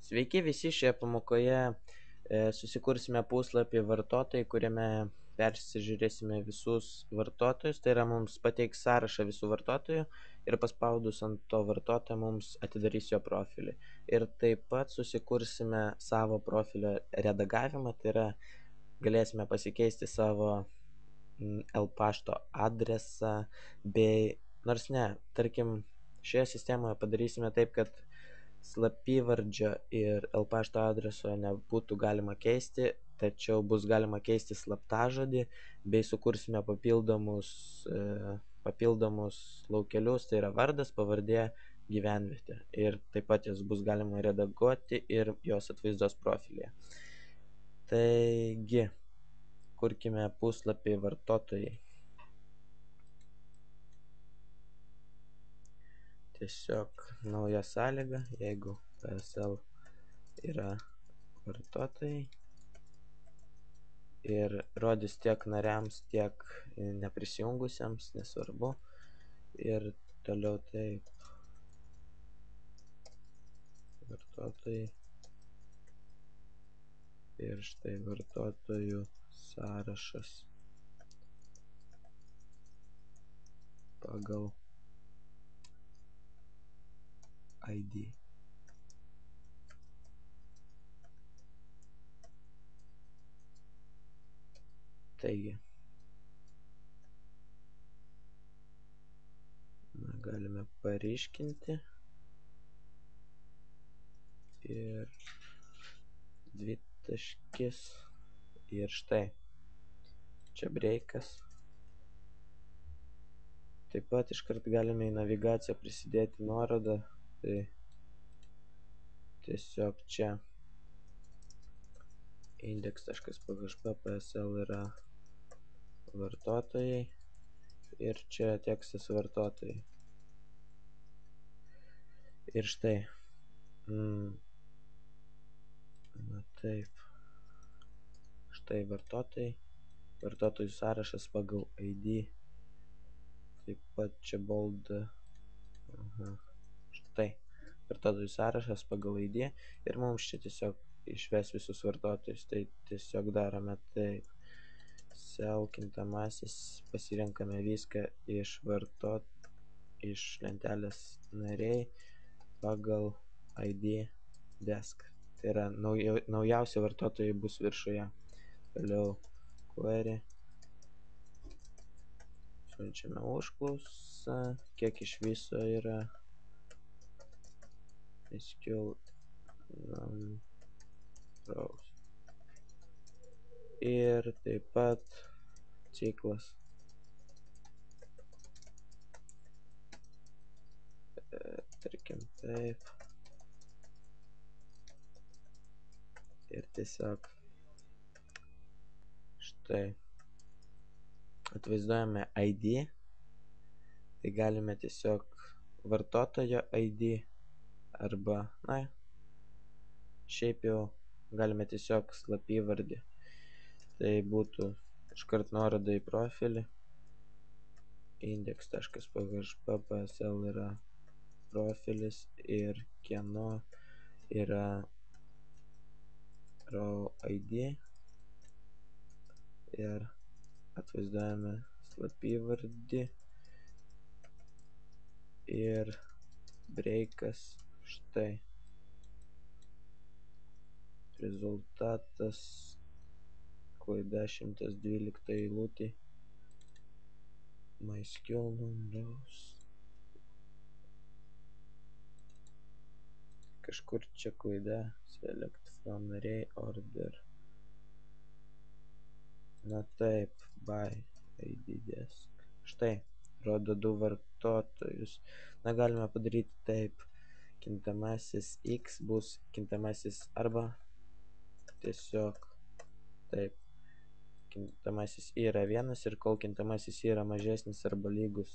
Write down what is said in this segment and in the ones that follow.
Sveiki visi, šioje pamokoje susikursime puslapį vartotojai, kuriame persižiūrėsime visus vartotojus, tai yra mums pateiks sąrašą visų vartotojų ir paspaudus ant to vartotojo mums atidarys jo profilį. Ir taip pat susikursime savo profilio redagavimą, tai yra galėsime pasikeisti savo pašto adresą bei, nors ne, tarkim, šioje sistemoje padarysime taip, kad slapyvardžio ir pašto adreso nebūtų galima keisti, tačiau bus galima keisti slaptažodį, bei sukursime papildomus laukelius, tai yra vardas, pavardė, gyvenvietė. Ir taip pat jas bus galima redaguoti ir jos atvaizdos profilyje. Taigi, kurkime puslapį vartotojai. Tiesiog nauja sąlyga, jeigu PSL yra vartotojai ir rodys tiek nariams, tiek neprisijungusiems, nesvarbu. Ir toliau taip, vartotojai ir štai vartotojų sąrašas pagal ID. Taigi, galime paryškinti ir dvitaškis ir štai, čia breikas. Taip pat iškart galime į navigaciją prisidėti nuorodą, tai tiesiog čia index.php PSL yra vartotojai ir čia tekstas vartotojai. Ir štai, na taip, štai vartotojai, vartotojų sąrašas pagal ID, taip pat čia bold, štai, vartotojų sąrašas pagal ID ir mums čia tiesiog išves visus vartotojus, tai tiesiog darome taip, sel kintamasis, pasirenkame viską iš lentelės nariai pagal ID desk. Tai yra naujausi vartotojai bus viršuje. Toliau query. Siunčiame užklausą, kiek iš viso yra SQL rows. Ir taip pat ciklas. Tarkim taip. Ir tiesiog štai atvaizduojame ID, tai galime tiesiog vartotojo ID arba, na, šiaip jau galime tiesiog slapyvardį. Tai būtų iškart nuoroda į profilį, index.php PSL yra profilis ir kieno yra row ID ir atvaizduojame slapyvardį ir breikas, štai rezultatas klaida 112 eilutė, MySQL rows, kažkur čia klaida, select from array order, na taip, by ID desk, štai rodo du vartotojus. Na, galime padaryti taip, kintamasis x bus kintamasis arba tiesiog taip, kintamasis y yra 1 ir kol kintamasis y yra mažesnis arba lygus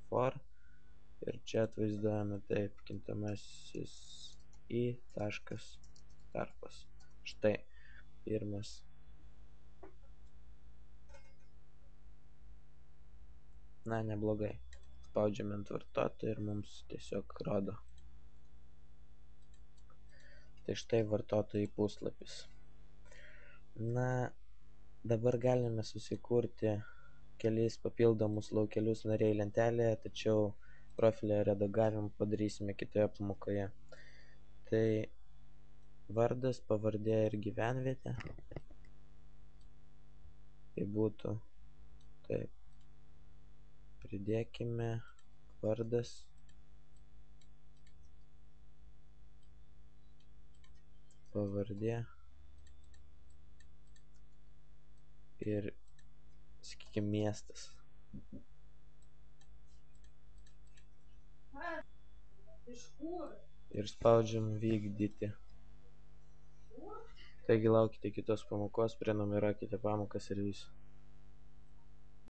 for, ir čia atvaizduojame taip, kintamasis y taškas tarpas, štai pirmas. Na, neblogai. Spaudžiame ant vartotojo ir mums tiesiog rodo. Tai štai vartotojų puslapis. Na, dabar galime susikurti kelis papildomus laukelius nariai lentelėje, tačiau profilio redagavimą padarysime kitoje pamokoje. Tai vardas, pavardė ir gyvenvietė. Tai būtų taip. Pridėkime vardas, pavardė ir, sakykime, miestas. Ir spaudžiam vykdyti. Taigi laukite kitos pamokos, prenumeruokite pamokas ir viso.